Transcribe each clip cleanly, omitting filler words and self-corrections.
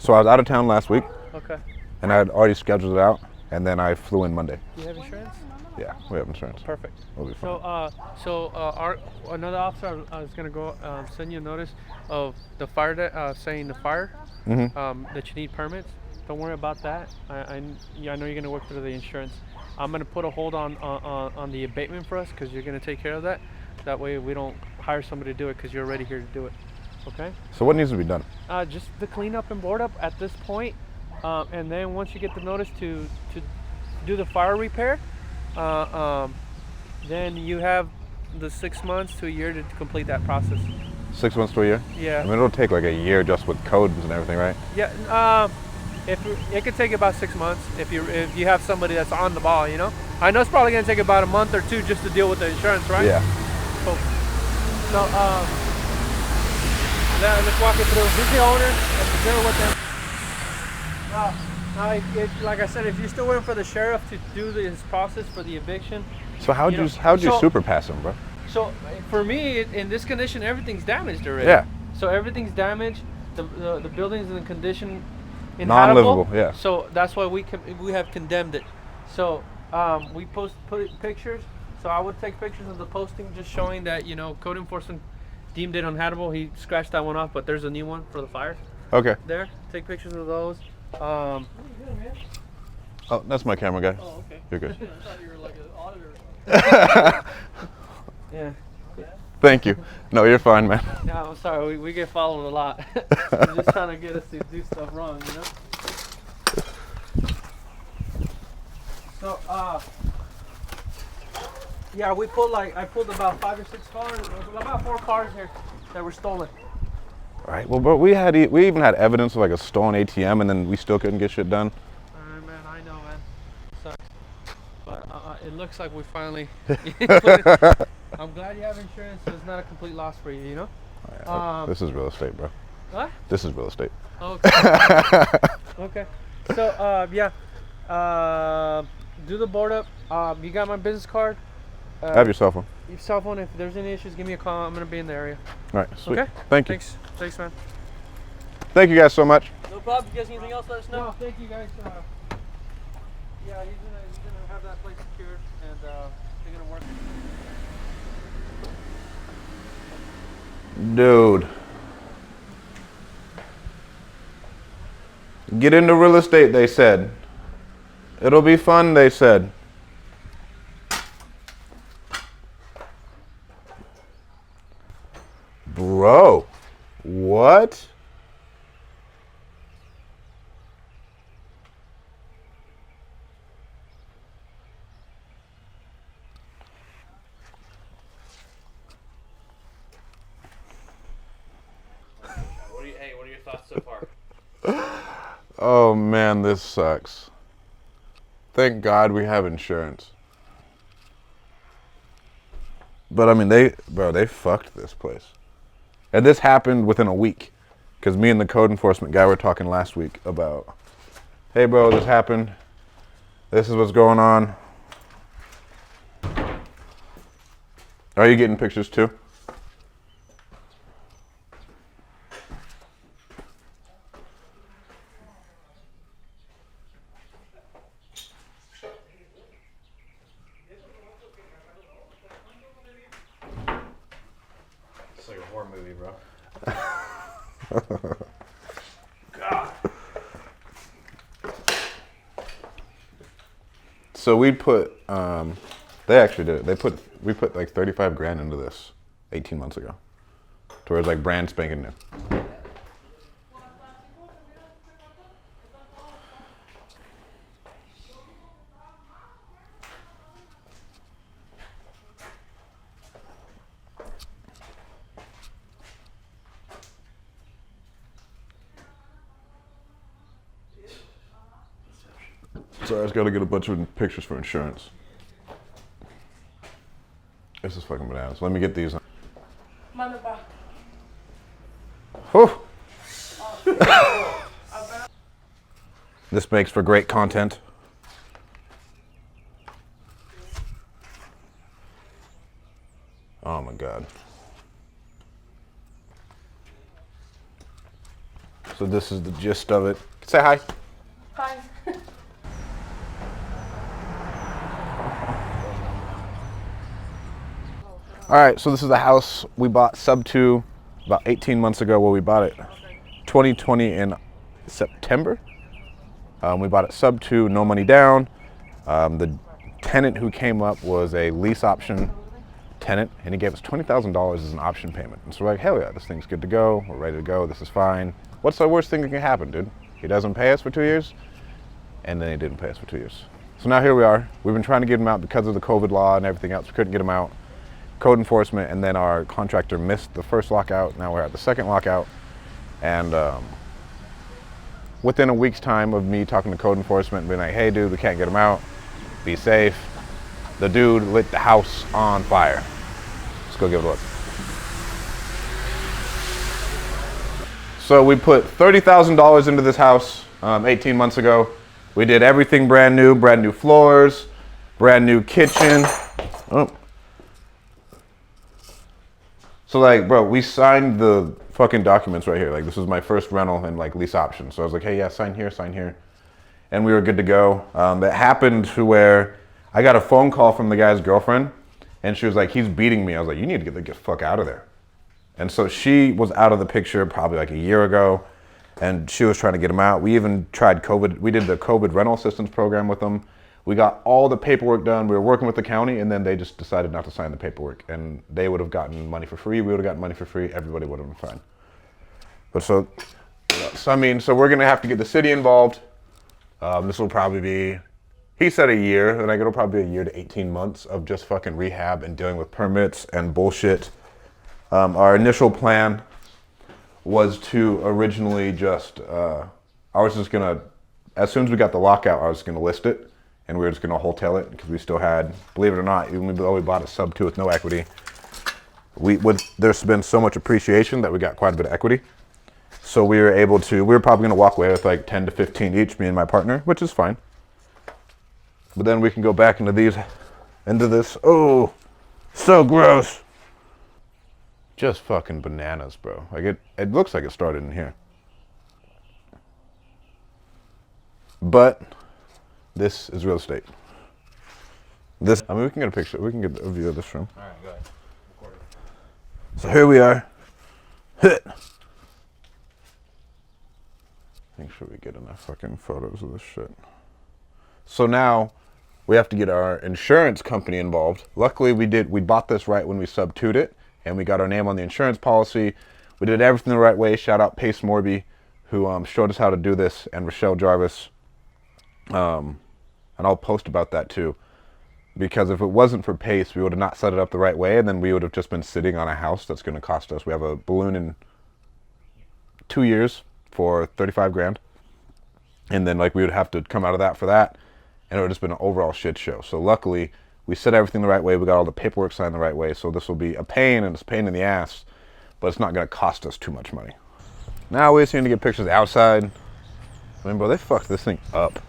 So I was out of town last week, Okay. and I had already scheduled it out, and then I flew in Monday. Do you have insurance? Yeah, we have insurance. Perfect. We'll be fine. Our another officer is gonna go send you a notice of the fire saying the fire that you need permits. Don't worry about that. I know you're gonna work through the insurance. I'm gonna put a hold on the abatement for us because you're gonna take care of that. That way we don't hire somebody to do it because you're already here to do it. Okay. So what needs to be done? Just the cleanup and board up at this point, and then once you get the notice to do the fire repair, then you have the 6 months to a year to complete that process. 6 months to a year? Yeah. I mean, it'll take like a year just with codes and everything, right? Yeah. It could take about 6 months if you have somebody that's on the ball, you know. I know it's probably gonna take about a month or two just to deal with the insurance, right? Yeah. Cool. So let's walk it through. Who's the owner? And deal with them. Like I said, if you're still waiting for the sheriff to do his process for the eviction. So how'd you super pass him, bro? So for me, in this condition, everything's damaged already. Yeah. So everything's damaged. The building's in the condition non-livable. Yeah. So that's why we have condemned it. So we put pictures. So I would take pictures of the posting, just showing that code enforcement deemed it unhabitable. He scratched that one off, but there's a new one for the fire. Okay. There. Take pictures of those. Oh, that's my camera guy. Oh, okay. You're good. I thought you were like an auditor. Yeah. Thank you. No, you're fine, man. Yeah, I'm sorry. We get followed a lot. They're just trying to get us to do stuff wrong, you know? So, yeah, I pulled about 5 or 6 cars, about 4 cars here that were stolen. All right. Well, but we even had evidence of like a stolen ATM, and then we still couldn't get shit done. Man, I know, man. Sucks. But it looks like we finally. I'm glad you have insurance, so it's not a complete loss for you, you know? Oh, yeah, this is real estate, bro. What? This is real estate. Okay. Okay. So, yeah. Do the board up. You got my business card. Have your cell phone. Your cell phone. If there's any issues, give me a call. I'm gonna be in the area. All right. Sweet. Okay. Thank you. Thanks, man. Thank you guys so much. No problem. If you guys need anything else, let us know. No, thank you guys. Yeah, he's gonna have that place secured, and they're gonna work. Dude. Get into real estate, they said. It'll be fun, they said. Bro, what? What are your thoughts so far? Oh man, this sucks. Thank God we have insurance. But I mean, they fucked this place. And this happened within a week. Because me and the code enforcement guy were talking last week about, hey bro, this happened. This is what's going on. Are you getting pictures too? It's like a horror movie, bro. God. So we put, they actually did it. We put like 35 grand into this 18 months ago. To where it's like brand spanking new. So I just gotta get a bunch of pictures for insurance. This is fucking bananas. Let me get these. Whew. This makes for great content. Oh my God. So this is the gist of it. Say hi. Hi. All right, so this is the house we bought sub 2 about 18 months ago. Well, we bought it 2020 in September. We bought it sub 2, no money down. The tenant who came up was a lease option tenant, and he gave us $20,000 as an option payment. And so we're like, hell yeah, this thing's good to go. We're ready to go. This is fine. What's the worst thing that can happen, dude? He doesn't pay us for 2 years, and then he didn't pay us for 2 years. So now here we are. We've been trying to get him out because of the COVID law and everything else. We couldn't get him out. Code enforcement, and then our contractor missed the first lockout. Now we're at the second lockout, and within a week's time of me talking to code enforcement and being like, hey dude, we can't get him out, be safe, the dude lit the house on fire. Let's go give it a look. So we put $30,000 into this house 18 months ago. We did everything brand new floors, brand new kitchen. Oh. So like, bro, we signed the fucking documents right here. Like, this was my first rental and like lease option. So I was like, hey, yeah, sign here. And we were good to go. It happened to where I got a phone call from the guy's girlfriend, and she was like, he's beating me. I was like, you need to get the fuck out of there. And so she was out of the picture probably like a year ago, and she was trying to get him out. We even tried COVID. We did the COVID rental assistance program with them. We got all the paperwork done. We were working with the county, and then they just decided not to sign the paperwork. And they would have gotten money for free. We would have gotten money for free. Everybody would have been fine. But so we're gonna have to get the city involved. This will probably be, he said a year, and it'll probably be a year to 18 months of just fucking rehab and dealing with permits and bullshit. Our initial plan was to originally just, I was just gonna, as soon as we got the lockout, I was gonna list it. And we were just gonna wholesale it because we still had, believe it or not, even though we bought a sub 2 with no equity, there's been so much appreciation that we got quite a bit of equity. So we were probably gonna walk away with like 10 to 15 each, me and my partner, which is fine. But then we can go back into this. Oh, so gross. Just fucking bananas, bro. Like it looks like it started in here. But this is real estate. We can get a picture. We can get a view of this room. All right, go ahead. Record it. So here we are. Make sure we get enough fucking photos of this shit. So now we have to get our insurance company involved. Luckily we bought this right when we sub 2'd it, and we got our name on the insurance policy. We did everything the right way. Shout out Pace Morby, who showed us how to do this, and Rochelle Jarvis. And I'll post about that too, because if it wasn't for Pace, we would have not set it up the right way, and then we would have just been sitting on a house that's going to cost us. We have a balloon in 2 years for 35 grand, and then like we would have to come out of that for that, and it would have just been an overall shit show. So luckily, we set everything the right way. We got all the paperwork signed the right way. So this will be a pain, and it's a pain in the ass, but it's not going to cost us too much money. Now we just need to get pictures outside. I mean, bro, they fucked this thing up.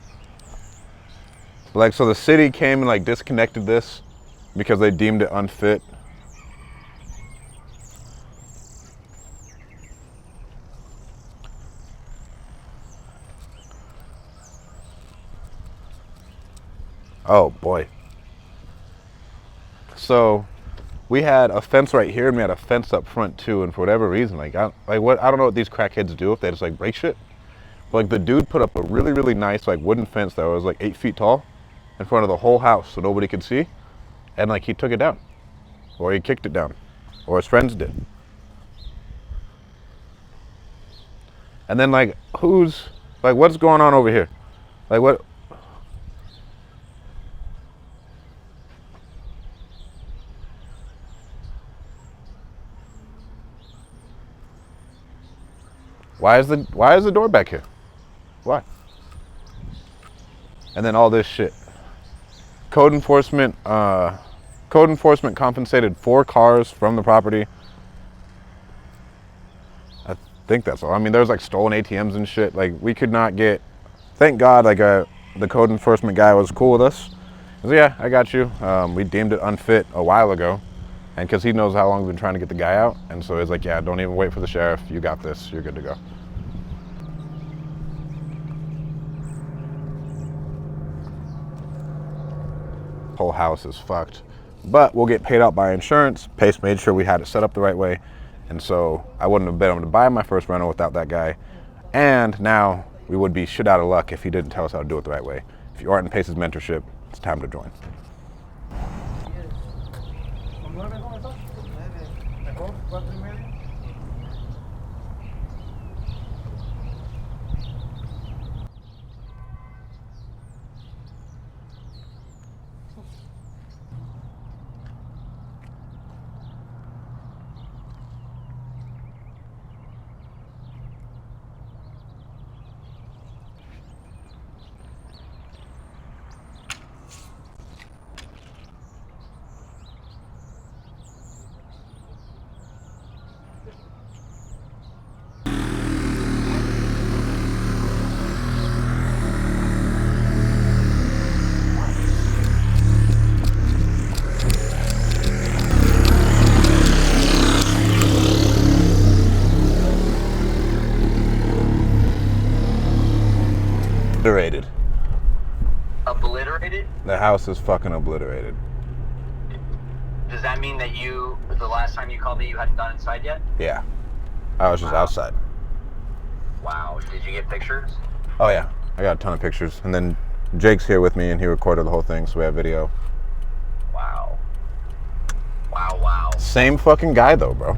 Like, so the city came and like disconnected this because they deemed it unfit. Oh boy. So we had a fence right here, and we had a fence up front too, and for whatever reason, I don't know what these crackheads do, if they just like break shit. But like the dude put up a really, really nice like wooden fence that was like 8 feet tall in front of the whole house so nobody could see, and like he took it down, or he kicked it down, or his friends did. And then like what's going on over here? Like what? Why is the door back here? Why? And then all this shit. Code enforcement compensated 4 cars from the property. I think that's all. I mean, there's like stolen ATMs and shit. Like we could not get, thank God, like the code enforcement guy was cool with us. He said, yeah, I got you. We deemed it unfit a while ago. And because he knows how long we've been trying to get the guy out. And so he's like, yeah, don't even wait for the sheriff. You got this. You're good to go. Whole house is fucked. But we'll get paid out by insurance. Pace made sure we had it set up the right way. And so I wouldn't have been able to buy my first rental without that guy. And now we would be shit out of luck if he didn't tell us how to do it the right way. If you aren't in Pace's mentorship, it's time to join. Obliterated. Obliterated? The house is fucking obliterated. Does that mean that the last time you called me, you hadn't gone inside yet? Yeah. I was just outside. Wow. Did you get pictures? Oh yeah. I got a ton of pictures. And then Jake's here with me and he recorded the whole thing, so we have video. Wow. Wow. Same fucking guy though, bro.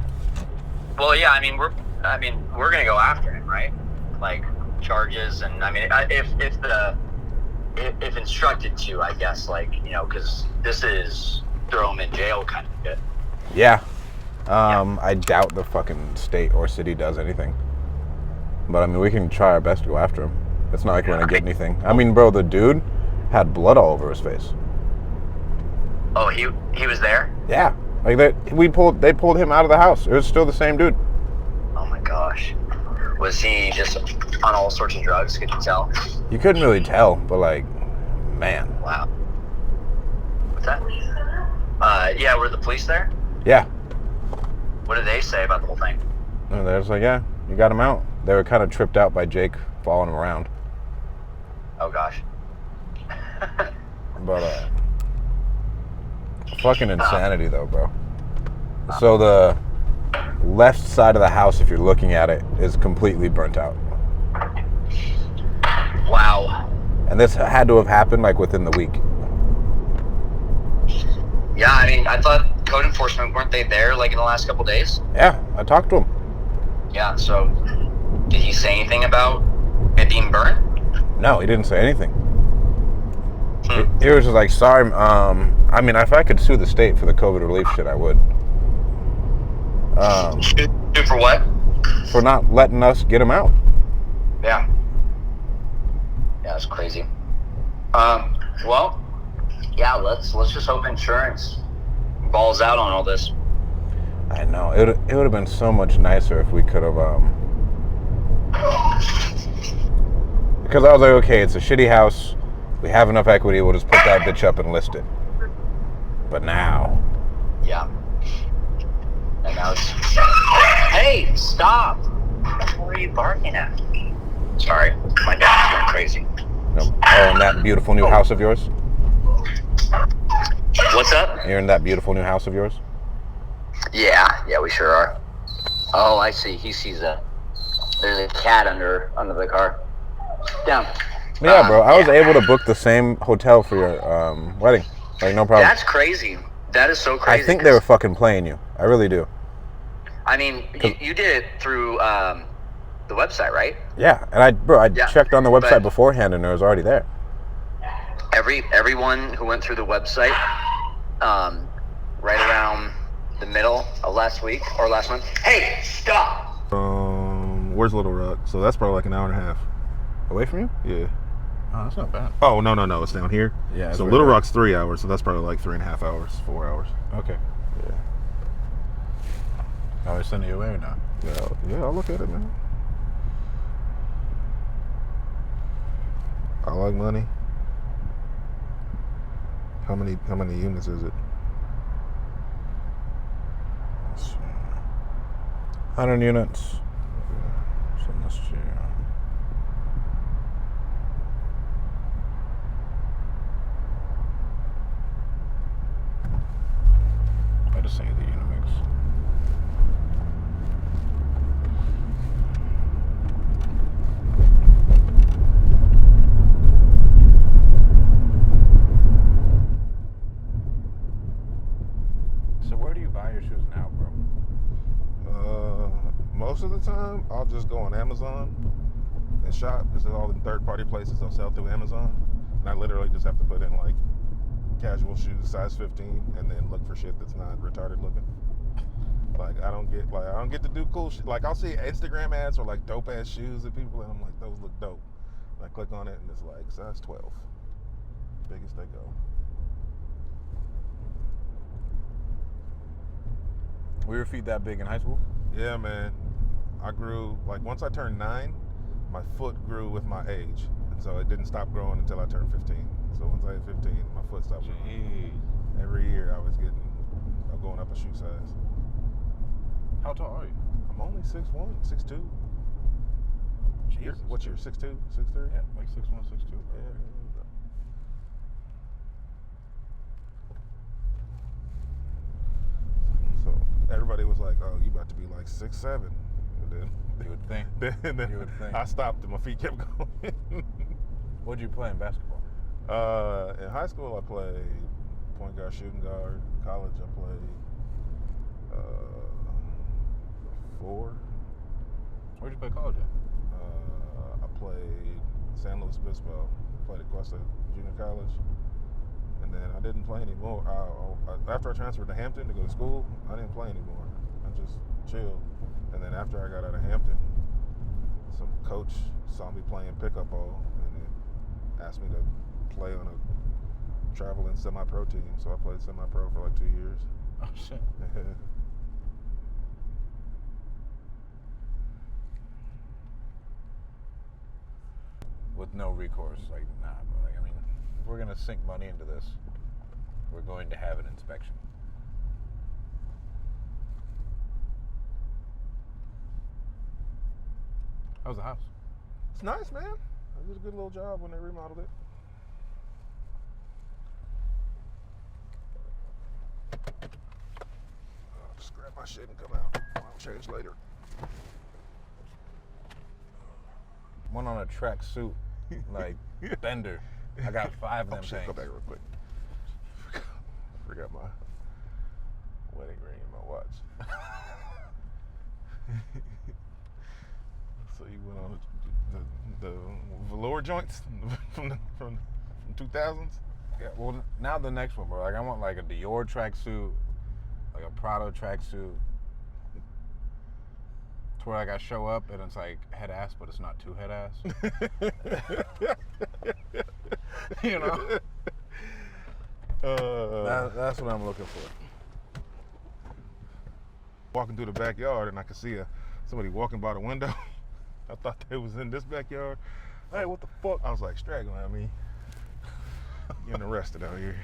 Well, yeah, we're gonna go after him, right? Like charges, and if instructed to, I guess, because this is throw him in jail kind of shit. Yeah. I doubt the fucking state or city does anything. But we can try our best to go after him. It's not like we're gonna get anything. Bro, the dude had blood all over his face. Oh, he was there? Yeah. Like they pulled him out of the house. It was still the same dude. Oh my gosh. Was he just on all sorts of drugs? Could you tell? You couldn't really tell, but man. Wow. What's that? Yeah, were the police there? Yeah. What did they say about the whole thing? And they're just like, yeah, you got him out. They were kind of tripped out by Jake following him around. Oh gosh. But fucking insanity though, bro. So the left side of the house, if you're looking at it, is completely burnt out. Wow. And this had to have happened within the week. Yeah, I thought code enforcement, weren't they there in the last couple days? Yeah, I talked to him. Yeah, so did he say anything about it being burnt? No, he didn't say anything. He was just like, sorry, if I could sue the state for the COVID relief shit, I would. Sue for what? For not letting us get him out. Yeah. Yeah, that's crazy. Well, yeah, let's just hope insurance balls out on all this. I know. It would have been so much nicer if we could have, because I was like, okay, it's a shitty house. We have enough equity. We'll just put that bitch up and list it. But now. Yeah. And now it's... Hey, stop! What are you barking at? Sorry, my dad's going crazy. Oh, and that beautiful new house of yours? What's up? You're in that beautiful new house of yours? Yeah, we sure are. Oh, I see. He sees there's a cat under the car. Down. Yeah, bro. I was able to book the same hotel for your wedding. No problem. That's crazy. That is so crazy. I think they were fucking playing you. I really do. You did it through the website, right? Yeah, and I checked on the website beforehand, and it was already there. Everyone who went through the website, right around the middle of last week or last month. Hey, stop! Where's Little Rock? So that's probably an hour and a half. Away from you? Yeah. Oh, that's not bad. Oh, no, it's down here. Yeah. So Little Rock's 3 hours, so that's probably 3.5 hours, 4 hours. Okay. Yeah. Are they sending you away or not? Yeah, I'll look at it, man. I like money. How many units is it? Let's see. 100 units. So let's see. just sent you the Unimix. So where do you buy your shoes now, bro? Most of the time, I'll just go on Amazon and shop. This is all the third-party places I'll sell through Amazon. And I literally just have to put in like casual shoes, size 15, and then look for shit that's not retarded looking. Like I don't get to do cool shit. Like I'll see Instagram ads for like dope ass shoes and people, and I'm like, those look dope. And I click on it and it's like size 12, biggest they go. Were your feet that big in high school? Yeah, man. I grew, like once I turned 9, my foot grew with my age. And so it didn't stop growing until I turned 15. So once I hit 15, my foot stopped growing. Every year I was going up a shoe size. How tall are you? I'm only 6'1", 6'2". Jesus. What's your 6'2", 6'3"? Yeah, like 6'1", 6'2". Yeah. So everybody was like, "Oh, you about to be like 6'7". And then You would think. then You would think. I stopped and my feet kept going. What'd you play in basketball? In high school, I played point guard, shooting guard. College, I played 4. Where'd you play college at? I played San Luis Obispo. Played at Cuesta Junior College. And then I didn't play anymore. After I transferred to Hampton to go to school, I didn't play anymore. I just chilled. And then after I got out of Hampton, some coach saw me playing pickup ball and then asked me to play on a traveling semi-pro team. So I played semi-pro for like 2 years. Oh, shit. With no recourse, like, nah, bro. Like, I mean, if we're gonna sink money into this, we're going to have an inspection. How's the house? It's nice, man. It did a good little job when they remodeled it. I'll just grab my shit and come out. I'll change later. One on a track suit, like Bender. I got 5 of them Oh shit, things. go back real quick. Forgot my wedding ring and my watch. So you went on the velour joints from 2000s? Yeah, well, now the next one, bro. Like, I want like a Dior tracksuit, like a Prado tracksuit. To where like I show up and it's like head ass, but it's not too head ass. You know? That's what I'm looking for. Walking through the backyard and I could see somebody walking by the window. I thought they was in this backyard. Hey, what the fuck? I was like, straggling at me. Getting arrested out here.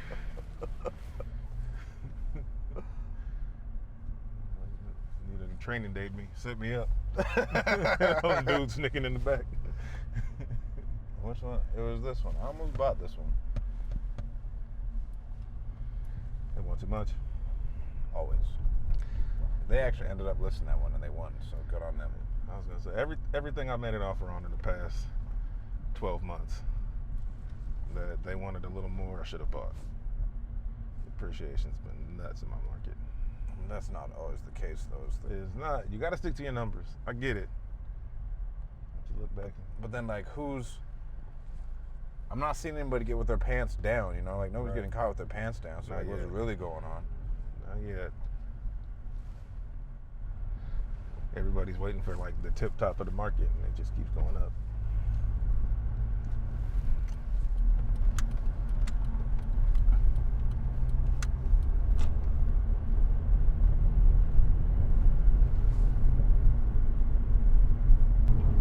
Need a training date me. Set me up. Some dude sneaking in the back. Which one? It was this one. I almost bought this one. They want too much. Always. They actually ended up listing that one and they won, so good on them. I was gonna say everything I made an offer on in the past 12 months that they wanted a little more, I should have bought. The appreciation's been nuts in my market. That's not always the case, though. It's not. You got to stick to your numbers. I get it. But you look back. But then, like, I'm not seeing anybody get with their pants down, you know? Like, nobody's getting caught with their pants down, so, Not like, what's yet. really going on? Not yet. Everybody's waiting for, like, the tip top of the market, and it just keeps going up.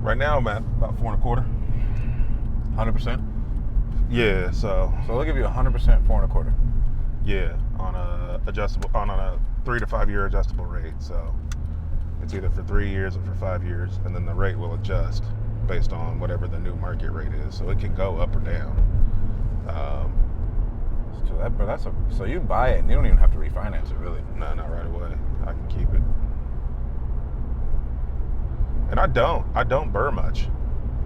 Right now, I'm at about 4.25. 100%? Yeah, so So they'll give you 100% 4.25. yeah, on a 3 to 5 year adjustable rate. So it's either for 3 years or for 5 years, and then the rate will adjust based on whatever the new market rate is. So it can go up or down. So So you buy it and you don't even have to refinance it, really. No, not right away. I can keep it. And I don't burr much.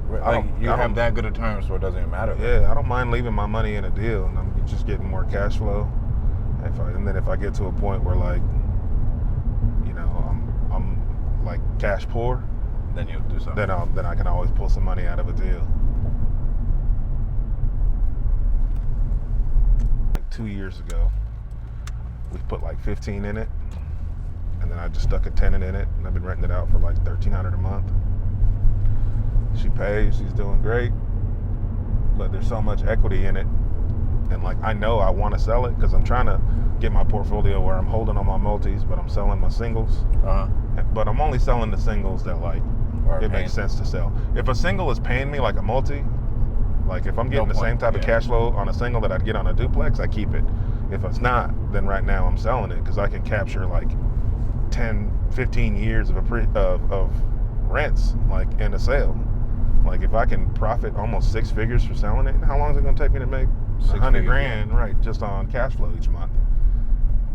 Like you have that good of terms, so it doesn't even matter. Yeah, I don't mind leaving my money in a deal, and I'm just getting more cash flow. And then if I get to a point where, like, you know, I'm like cash poor, then you'll do something. Then I can always pull some money out of a deal. Like 2 years ago, we put like 15 in it, and then I just stuck a tenant in it, and I've been renting it out for like $1,300 a month. She pays, she's doing great, but there's so much equity in it, and like I know I want to sell it because I'm trying to get my portfolio where I'm holding on my multis, but I'm selling my singles. But I'm only selling the singles that like it makes sense to sell. If a single is paying me like a multi, like if I'm getting the same type of cash flow on a single that I'd get on a duplex, I keep it. If it's not, then right now I'm selling it because I can capture like 10, 15 years of rents like in a sale. Like if I can profit almost 6 figures for selling it, how long is it going to take me to make 100 grand, right, just on cash flow each month?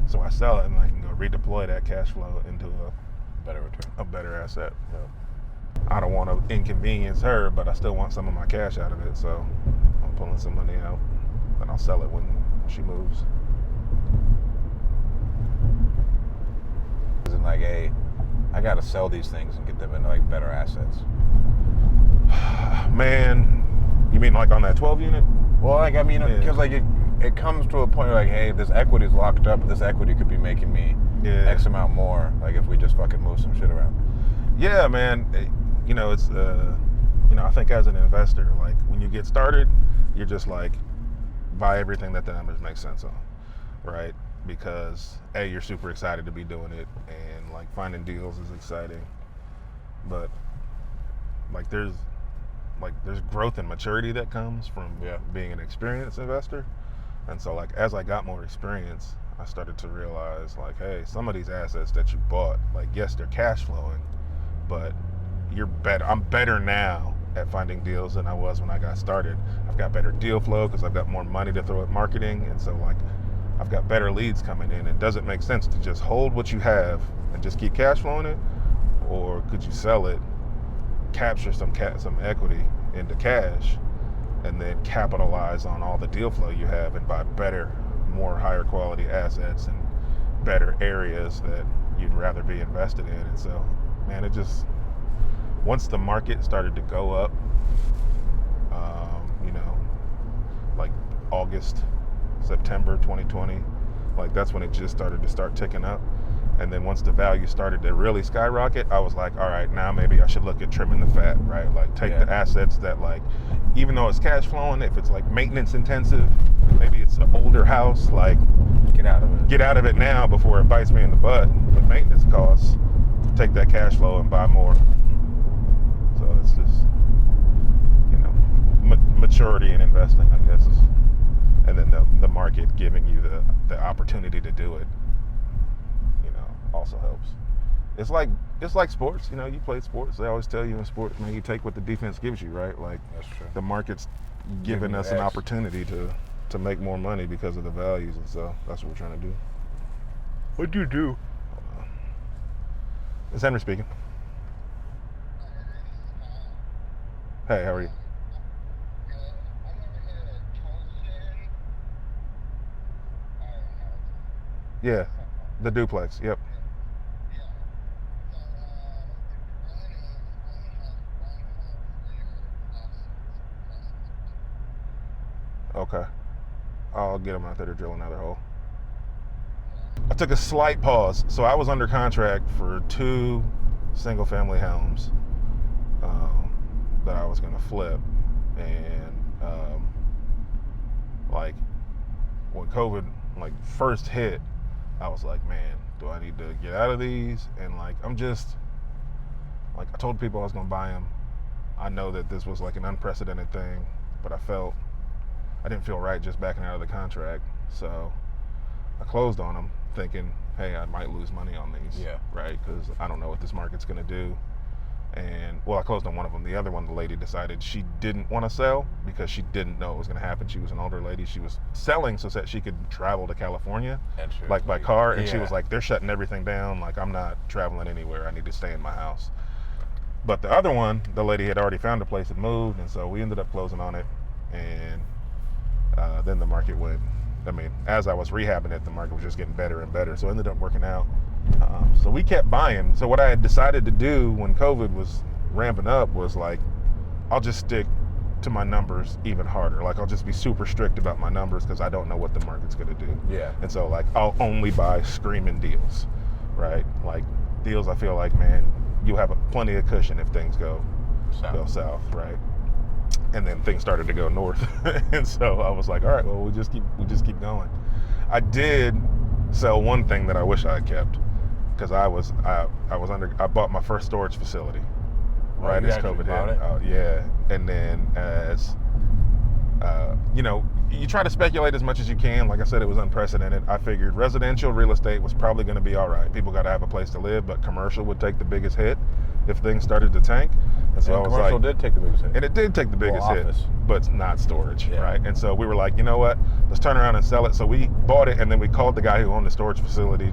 So I sell it and I can go redeploy that cash flow into a better return, a better asset. I don't want to inconvenience her, but I still want some of my cash out of it, so I'm pulling some money out, and I'll sell it when she moves. Isn't like, hey, I got to sell these things and get them into like better assets. Man, you mean like on that 12 unit? Well, like I mean, because like it comes to a point where like, hey, this equity is locked up, but this equity could be making me X amount more. Like if we just fucking move some shit around. Yeah, man. You know, it's you know, I think as an investor, like when you get started, you're just like buy everything that the numbers make sense on, right? Because you're super excited to be doing it, and like finding deals is exciting, but like there's growth and maturity that comes from being an experienced investor. And so like as I got more experience, I started to realize like, hey, some of these assets that you bought, like yes, they're cash flowing, but you're better. I'm better now at finding deals than I was when I got started. I've got better deal flow because I've got more money to throw at marketing, and so like I've got better leads coming in. It doesn't make sense to just hold what you have and just keep cash flowing it, or could you sell it, capture some equity into cash, and then capitalize on all the deal flow you have and buy better, more higher quality assets and better areas that you'd rather be invested in. And so, man, it just, once the market started to go up, you know, like August, September 2020, like that's when it just started to ticking up. And then once the value started to really skyrocket, I was like, all right, now maybe I should look at trimming the fat, right? Like take the assets that like, even though it's cash flowing, if it's like maintenance intensive, maybe it's an older house, like get out of it now before it bites me in the butt with maintenance costs. Take that cash flow and buy more. So it's just, you know, maturity in investing, I guess, and then the market giving you the opportunity to do it, you know, also helps. It's like sports, you know, you play sports. They always tell you in sports, man, you take what the defense gives you, right? Like that's true. The market's giving us an opportunity to make more money because of the values, and so that's what we're trying to do. What'd you do? It's Henry speaking. Hey, how are you? Yeah, the duplex, yep. Okay. I'll get them out there to drill another hole. I took a slight pause. So I was under contract for 2 single-family homes that I was going to flip. And like when COVID like first hit, I was like, man, do I need to get out of these? And like, I'm just like, I told people I was going to buy them. I know that this was like an unprecedented thing, but I didn't feel right just backing out of the contract. So I closed on them thinking, hey, I might lose money on these. Yeah. Right? Because I don't know what this market's going to do. And well, I closed on one of them. The other one, the lady decided she didn't want to sell because she didn't know it was going to happen. She was an older lady. She was selling so that she could travel to California, like by car. And she was like, they're shutting everything down. Like, I'm not traveling anywhere. I need to stay in my house. But the other one, the lady had already found a place and moved. And so we ended up closing on it. And then the market went, I mean, as I was rehabbing it, the market was just getting better and better. So it ended up working out. So we kept buying. So what I had decided to do when COVID was ramping up was like, I'll just stick to my numbers even harder. Like, I'll just be super strict about my numbers because I don't know what the market's going to do. Yeah. And so, like, I'll only buy screaming deals, right? Like, deals I feel like, man, you'll have plenty of cushion if things go south, right? And then things started to go north. And so I was like, all right, well, we just keep going. I did sell one thing that I wish I had kept, because I bought my first storage facility right as COVID hit. Yeah. And then as you try to speculate as much as you can. Like I said, it was unprecedented. I figured residential real estate was probably going to be all right. People got to have a place to live, but commercial would take the biggest hit if things started to tank. And so I was commercial did take the biggest hit. And it did take the biggest hit, but not storage, right? And so we were like, you know what? Let's turn around and sell it. So we bought it, and then we called the guy who owned the storage facility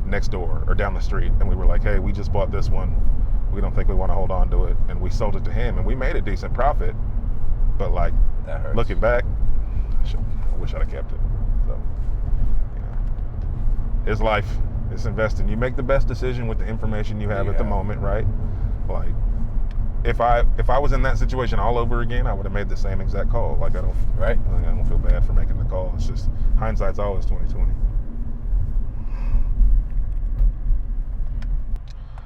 next door or down the street, and we were like, hey, we just bought this one. We don't think we want to hold on to it. And we sold it to him, and we made a decent profit. But like, looking back, I wish I'd have kept it. So, it's life. It's investing. You make the best decision with the information you have at the moment, right? Like, if I was in that situation all over again, I would have made the same exact call. Like, I don't feel bad for making the call. It's just hindsight's always 20/20.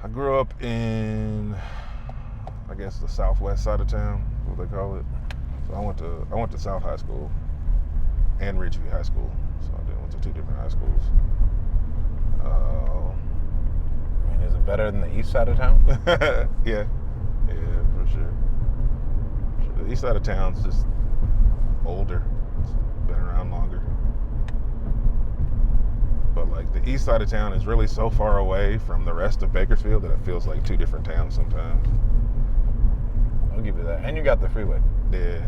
I grew up in, I guess, the southwest side of town, what they call it. So I went to South High School and Ridgeview High School. So I went to two different high schools. I mean, is it better than the east side of town? Yeah, for sure. The east side of town's just older. It's been around longer. But like, the east side of town is really so far away from the rest of Bakersfield that it feels like two different towns sometimes. I'll give you that. And you got the freeway. Yeah.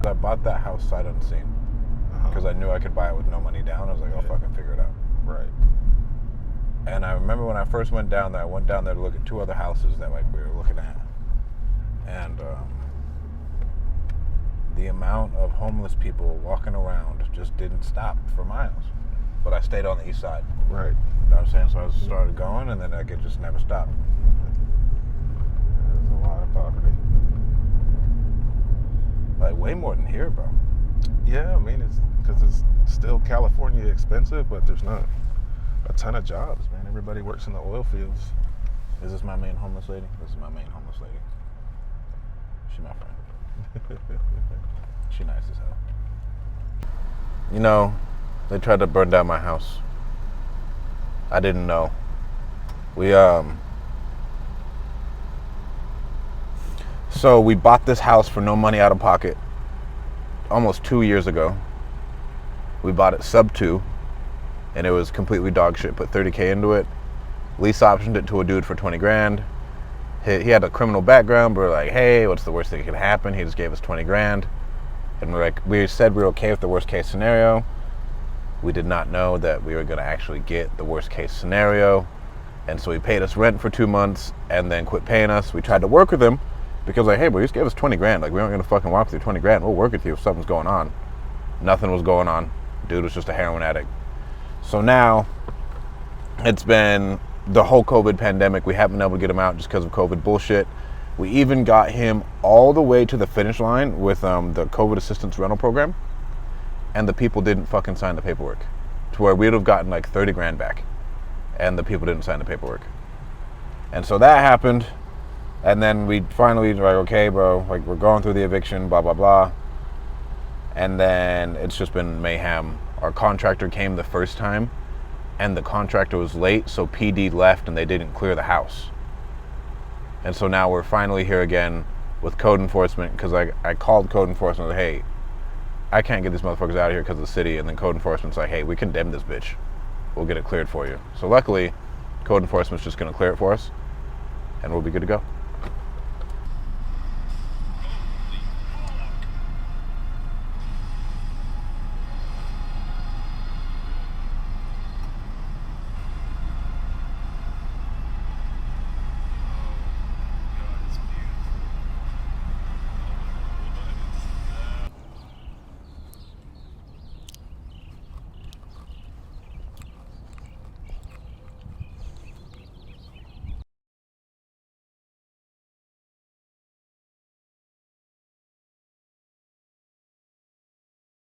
I bought that house sight unseen because I knew I could buy it with no money down. I was like, I'll fucking figure it out. Right. And I remember when I first went down there, I went down there to look at two other houses that like we were looking at. And the amount of homeless people walking around just didn't stop for miles. But I stayed on the east side. Right. You know what I'm saying? So I started going, and then I could just never stop. There's a lot of poverty. Like, way more than here, bro. Yeah, I mean, it's because it's still California expensive, but there's not a ton of jobs, man. Everybody works in the oil fields. Is this my main homeless lady? This is my main homeless lady. She my friend. She nice as hell. You know, they tried to burn down my house. I didn't know. So we bought this house for no money out of pocket almost 2 years ago. We bought it sub 2, and it was completely dog shit. Put $30K into it. Lease optioned it to a dude for 20 grand. He had a criminal background, but we're like, hey, what's the worst thing that could happen? He just gave us 20 grand. And we said we were okay with the worst case scenario. We did not know that we were going to actually get the worst case scenario. And so he paid us rent for 2 months and then quit paying us. We tried to work with him because like, hey, bro, you just gave us 20 grand. Like, we aren't going to fucking walk through 20 grand. We'll work with you if something's going on. Nothing was going on. Dude was just a heroin addict. So now it's been the whole COVID pandemic. We haven't been able to get him out just because of COVID bullshit. We even got him all the way to the finish line with the COVID assistance rental program, and the people didn't fucking sign the paperwork, to where we'd have gotten like 30 grand back, and the people didn't sign the paperwork. And so that happened, and then we finally were like, okay, bro, like, we're going through the eviction, blah, blah, blah. And then it's just been mayhem. Our contractor came the first time, and the contractor was late, so PD left and they didn't clear the house. And so now we're finally here again with code enforcement, because I called code enforcement, like, hey, I can't get these motherfuckers out of here because of the city, and then code enforcement's like, hey, we condemn this bitch. We'll get it cleared for you. So luckily, code enforcement's just going to clear it for us, and we'll be good to go.